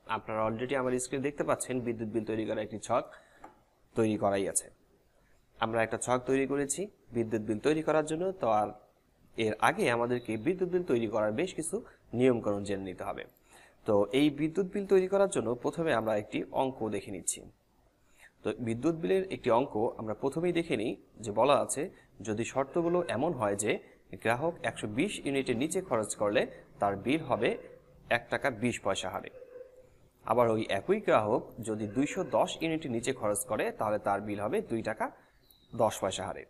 আপনারা অলরেডি আমার স্ক্রিনে দেখতে পাচ্ছেন বিদ্যুৎ বিল তৈরি করা একটি ছক তৈরি করাই আছে। আমরা একটা ছক তৈরি করেছি বিদ্যুৎ বিল তৈরি করার জন্য। তো আর এর আগে আমাদেরকে বিদ্যুৎ বিল তৈরি করার বেশ কিছু নিয়মকানুন জেনে নিতে হবে। তো এই বিদ্যুৎ বিল তৈরি করার জন্য প্রথমে আমরা একটি অঙ্ক দেখে নিচ্ছি। তো বিদ্যুৎ বিলের একটি অঙ্ক আমরা প্রথমেই দেখে নিই, যে বলা আছে যদি শর্তগুলো এমন হয় যে গ্রাহক 120 ইউনিটের নিচে খরচ করলে তার বিল হবে 1 টাকা 20 পয়সা হারে। আবার ওই একই গ্রাহক যদি 210 ইউনিটের নিচে খরচ করে তাহলে তার বিল হবে 2 টাকা 10 পয়সা হারে।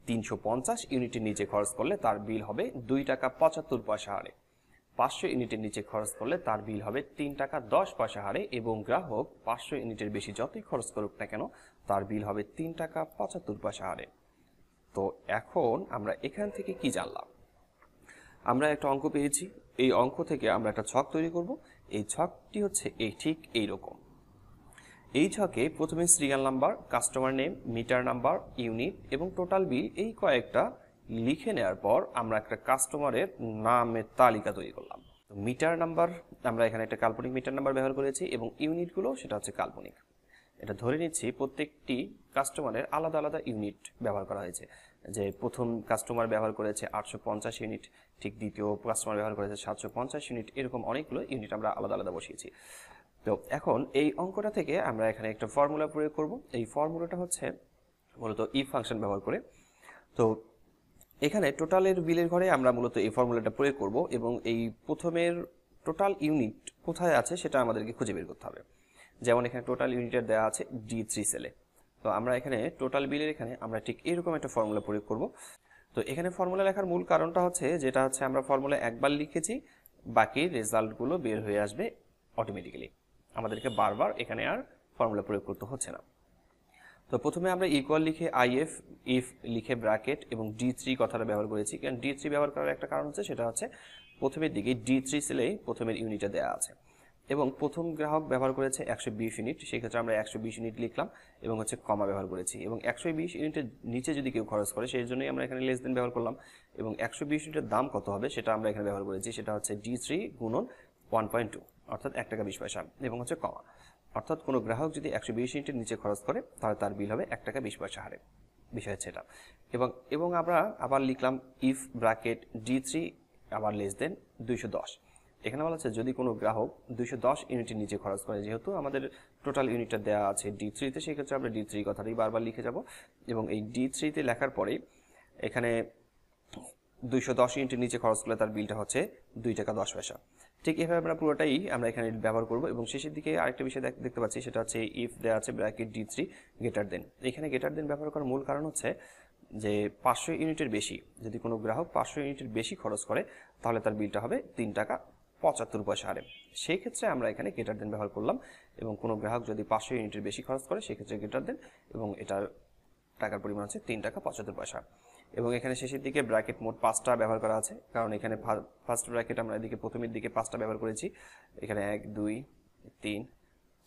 350 ইউনিটের নিচে খরচ করলে তার বিল হবে 2 টাকা 75 পয়সা হারে। 500 ইউনিটের নিচে খরচ করলে তার বিল হবে 3 টাকা 10 পয়সা হারে, এবং গ্রাহক 500 ইউনিটের বেশি যতই খরচ করুক না কেন তার বিল হবে 3 টাকা 75 পয়সা হারে। তো এখন আমরা এখান থেকে কি জানলাম? আমরা একটা অঙ্ক পেয়েছি, এই অঙ্ক থেকে আমরা একটা ছক তৈরি করব। এই ছকটি হচ্ছে ঠিক এইরকম। এই ছকে প্রথমে serial number, customer name, metre number, unit এবং টোটাল বিল এই কয়েকটা লিখে নেওয়ার পর আমরা একটা কাস্টমারের নামের তালিকা তৈরি করলাম। মিটার নাম্বার আমরা এখানে একটা কাল্পনিক মিটার নাম্বার ব্যবহার করেছি, এবং ইউনিটগুলো সেটা হচ্ছে কাল্পনিক। এটা ধরে নিচ্ছি প্রত্যেকটি কাস্টমারের আলাদা আলাদা ইউনিট ব্যবহার করা হয়েছে। যে প্রথম কাস্টমার ব্যবহার করেছে 850 ইউনিট, ঠিক দ্বিতীয় কাস্টমার ব্যবহার করেছে 750 ইউনিট, এরকম অনেকগুলো ইউনিট আমরা আলাদা আলাদা বসিয়েছি। তো এখন এই অঙ্কটা থেকে আমরা এখানে একটা ফর্মুলা প্রয়োগ করব। এই ফর্মুলাটা হচ্ছে মূলত ইফ ফাংশন ব্যবহার করে। তো এখানে টোটালের বিলের ঘরে আমরা মূলত এই ফর্মুলাটা প্রয়োগ করব, এবং এই প্রথমের টোটাল ইউনিট কোথায় আছে সেটা আমাদেরকে খুঁজে বের করতে হবে। যেমন এখানে টোটাল ইউনিটের দেওয়া আছে D3 সেলে। তো আমরা এখানে টোটাল বিলের এখানে আমরা ঠিক এরকম একটা ফর্মুলা প্রয়োগ করব। তো এখানে ফর্মুলা লেখার মূল কারণটা হচ্ছে যেটা হচ্ছে আমরা ফর্মুলা একবার লিখেছি, বাকি রেজাল্টগুলো বের হয়ে আসবে অটোমেটিক্যালি, আমাদেরকে বারবার এখানে আর ফর্মুলা প্রয়োগ করতে হচ্ছে না। তো প্রথমে আমরা ইকুয়াল লিখে আইএফ, ইফ লিখে ব্র্যাকেট এবং D3 কথাটা ব্যবহার করেছি। কারণ D3 ব্যবহার করার একটা কারণ হচ্ছে সেটা হচ্ছে প্রথমের দিকে D3 সেলে প্রথমের ইউনিটে দেওয়া আছে, এবং প্রথম গ্রাহক ব্যবহার করেছে 120 ইউনিট, সেক্ষেত্রে আমরা 120 ইউনিট লিখলাম এবং হচ্ছে কমা ব্যবহার করেছি। এবং 120 ইউনিটের নিচে যদি কেউ খরচ করে সেই জন্যই আমরা এখানে লেস দেন ব্যবহার করলাম। এবং 120 ইউনিটের দাম কত হবে সেটা আমরা এখানে ব্যবহার করেছি, সেটা হচ্ছে D3 গুণন 1.2 অর্থাৎ 1 টাকা 20 পয়সা, এবং হচ্ছে কমা, অর্থাৎ কোনো গ্রাহক যদি 120 ইউনিটের নিচে খরচ করে তাহলে তার বিল হবে 1 টাকা 20 পয়সা হারে। বিষয় হচ্ছে এটা। এবং আমরা আবার লিখলাম ইফ ব্র্যাকেট D3 আবার লেস দেন 210। এখানে বলা আছে যদি কোনো গ্রাহক 210 ইউনিটের নিচে খরচ করে, যেহেতু আমাদের টোটাল ইউনিটটা দেওয়া আছে D3 তে, সেই ক্ষেত্রে আমরা D3 কথাটাই বারবার লিখে যাব। এবং এই D3 তে লেখার পরে এখানে 210 ইউনিটের নিচে খরচ করলে তার বিলটা হচ্ছে 2 টাকা 10 পয়সা। ঠিক এভাবে আমরা পুরোটাই আমরা এখানে ব্যবহার করব। এবং শেষের দিকে আরেকটা বিষয় দেখতে পাচ্ছি, সেটা হচ্ছে ইফ দেওয়া আছে ব্র্যাকেট D3 গ্রেটার দেন। এখানে গ্রেটার দেন ব্যবহার করার মূল কারণ হচ্ছে যে 500 ইউনিটের বেশি, যদি কোনো গ্রাহক 500 ইউনিটের বেশি খরচ করে তাহলে তার বিলটা হবে 3 টাকা 75 পয়সা হারে। সেই ক্ষেত্রে আমরা এখানে গ্রেটার দেন ব্যবহার করলাম। এবং কোনো গ্রাহক যদি 500 ইউনিটের বেশি খরচ করে সেই ক্ষেত্রে গ্রেটার দেন, এবং এটার টাকার পরিমাণ হচ্ছে 3 টাকা 75 পয়সা। এবং এখানে শেষের দিকে ব্র্যাকেট মোট 5টা ব্যবহার করা আছে, কারণ এখানে ফার্স্ট ব্র্যাকেট আমরা এদিকে প্রথমের দিকে 5টা ব্যবহার করেছি। এখানে 1 2 3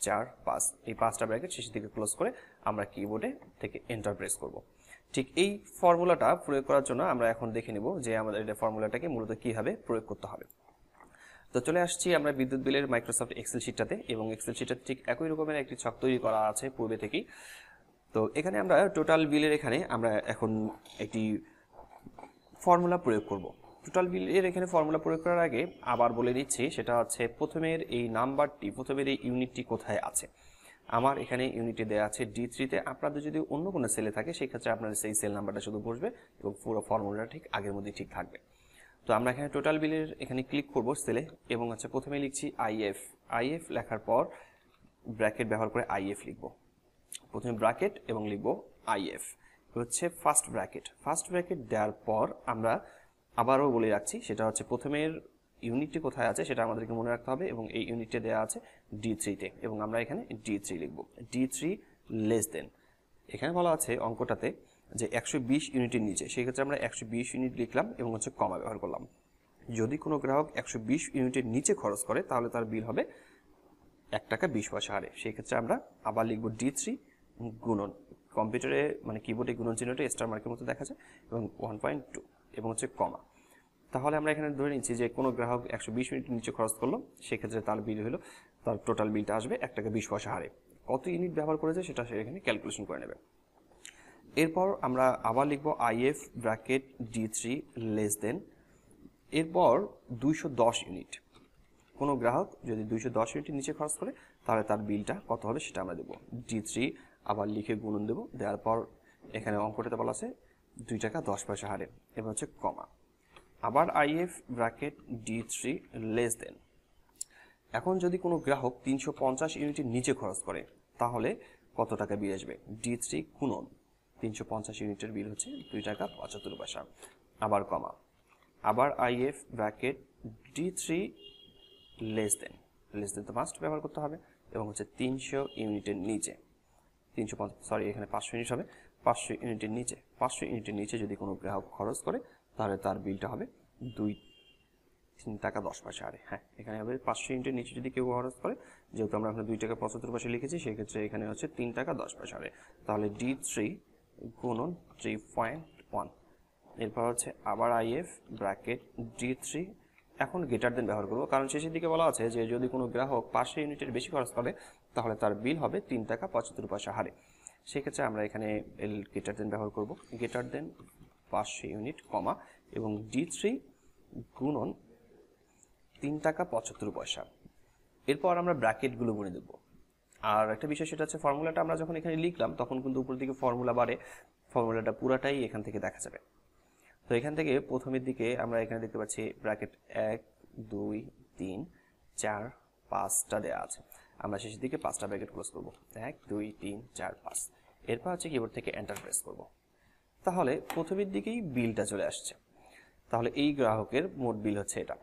4 5, এই 5টা ব্র্যাকেট শেষের দিকে ক্লোজ করে আমরা কিবোর্ডে থেকে এন্টার প্রেস করব। ঠিক এই ফর্মুলাটা প্রয়োগ করার জন্য আমরা এখন দেখে নেব যে আমাদের এই ফর্মুলাটাকে মূলত কিভাবে প্রয়োগ করতে হবে। তো চলে আসছি আমরা বিদ্যুৎ বিলের মাইক্রোসফট এক্সেল শিটটাতে, এবং এক্সেল শিটটাতে ঠিক একই রকমের একটি ছক তৈরি করা আছে পূর্বে থেকেই। তো এখানে আমরা টোটাল বিলের এখানে আমরা এখন একটি ফর্মুলা প্রয়োগ করব। টোটাল বিলের এখানে ফর্মুলা প্রয়োগ করার আগে আবার বলে দিচ্ছি, সেটা হচ্ছে প্রথমের এই নাম্বারটি, প্রথমের এই ইউনিটটি কোথায় আছে। আমার এখানে ইউনিটে দেওয়া আছে D3 তে। আপনাদের যদি অন্য কোনো সেলে থাকে সেই ক্ষেত্রে আপনার সেই সেল নাম্বারটা শুধু বসবে এবং পুরো ফর্মুলাটা ঠিক আগের মধ্যে ঠিক থাকবে। তো আমরা এখানে টোটাল বিলের এখানে ক্লিক করব সেলে, এবং হচ্ছে প্রথমে লিখছি আইএফ। আইএফ লেখার পর ব্র্যাকেট ব্যবহার করে আইএফ লিখব। প্রথমে ব্র্যাকেট এবং লিখব আইএফ, হচ্ছে ফার্স্ট ব্র্যাকেট। ফার্স্ট ব্র্যাকেট দেওয়ার পর আমরা আবারও বলে রাখছি, সেটা হচ্ছে প্রথমের ইউনিটটি কোথায় আছে সেটা আমাদেরকে মনে রাখতে হবে, এবং এই ইউনিটটি দেওয়া আছে D3 তে, এবং আমরা এখানে D3 লিখব। D3 লেস দেন, এখানে বলা আছে অঙ্কটাতে যে 120 ইউনিটের নিচে, সেই ক্ষেত্রে আমরা 120 ইউনিট লিখলাম এবং হচ্ছে কমা ব্যবহার করলাম। যদি কোনো গ্রাহক 120 ইউনিটের নিচে খরচ করে তাহলে তার বিল হবে 1 টাকা 20 পয়সা হারে। সেই ক্ষেত্রে আমরা আবার লিখব D3 গুণন, কম্পিউটারে মানে কিবোর্ডে গুণন চিহ্নটা স্টার মার্কের মতো দেখা যায়, এবং 1.2 এবং হচ্ছে কমা। তাহলে আমরা এখানে ধরে নিচ্ছি যে কোনো গ্রাহক 120 মিনিটের নিচে খরচ করলো, সেক্ষেত্রে তার বিল হলো তার টোটাল বিলটা আসবে 1 টাকা 20 পয়সা হারে। কত ইউনিট ব্যবহার করেছে সেটা সে এখানে ক্যালকুলেশন করে নেবে। এরপর আমরা আবার লিখব if bracket D3 less than, এরপর 210 ইউনিট। কোনো গ্রাহক যদি 210 ইউনিটের নিচে খরচ করে তাহলে তার বিলটা কত হবে সেটা আমরা দেবো। D3 আবার লিখে গুণন দেবো, দেওয়ার পর এখানে অঙ্কটাতে বলা আছে 2 টাকা 10 পয়সা হারে, এবার হচ্ছে কমা। আবার if bracket D3 less than. এখন যদি কোনো গ্রাহক 350 ইউনিটের নিচে খরচ করে তাহলে কত টাকা বিল আসবে। D3 গুণন 350 ইউনিটের বিল হচ্ছে 2 টাকা 75 পয়সা, আবার কমা। আবার if bracket D3 less than, less than তো মাস্ট ব্যবহার করতে হবে, এবং হচ্ছে 300 ইউনিটের নিচে, 350 এখানে 500 ইউনিট হবে, 500 ইউনিটের নিচে, 500 ইউনিটের নিচে যদি কোনো গ্রাহক খরচ করে তাহলে তার বিলটা হবে 3 টাকা 10 পয়সা হারে। হ্যাঁ, এখানে হবে 500 ইউনিটের নিচে যদি কেউ খরচ করে, যেহেতু আমরা এখানে 2 টাকা 75 পয়সা লিখেছি সেক্ষেত্রে এখানে হচ্ছে 3 টাকা 10 পয়সা হারে। তাহলে D3 গুণন 3.1। এরপর হচ্ছে আবার আইএফ ব্র্যাকেট D3, এখন গ্রেটার দেন ব্যবহার করবো, কারণ শেষের দিকে বলা আছে যে যদি কোনো গ্রাহক 500 ইউনিটের বেশি খরচ করে তাহলে তার বিল হবে 3 টাকা 75 পয়সা হারে। সেক্ষেত্রে আমরা এখানে গ্রেটার দেন ব্যবহার করব, গ্রেটার দেন 500 ইউনিট কমা এবং D3 গুণন 3 টাকা 75 পয়সা। এরপর আমরা ব্র্যাকেটগুলো গুণে দেবো। আর একটা বিষয় সেটা হচ্ছে ফর্মুলাটা আমরা যখন এখানে লিখলাম তখন কিন্তু উপর দিকে ফর্মুলা বাড়ে, ফর্মুলাটা পুরাটাই এখান থেকে দেখা যাবে। তো এখান থেকে প্রথমের দিকে আমরা এখানে দেখতে পাচ্ছি ব্র্যাকেট 1 2 3 4 5টা দেওয়া আছে, আমরা শেষের দিকে 5টা ব্র্যাকেট ক্লোজ করব, 1 2 3 4 5। এরপর হচ্ছে কিবোর্ড থেকে এন্টার প্রেস করব। তাহলে প্রথমের দিকেই বিলটা চলে আসছে। তাহলে এই গ্রাহকের মোট বিল হচ্ছে এটা।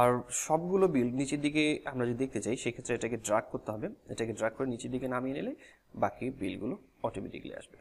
আর সবগুলো বিল নিচের দিকে আমরা যদি দেখতে চাই সেক্ষেত্রে এটাকে ড্র্যাগ করতে হবে, এটাকে ড্র্যাগ করে নিচের দিকে নামিয়ে নিলে বাকি বিলগুলো অটোমেটিকলি আসবে।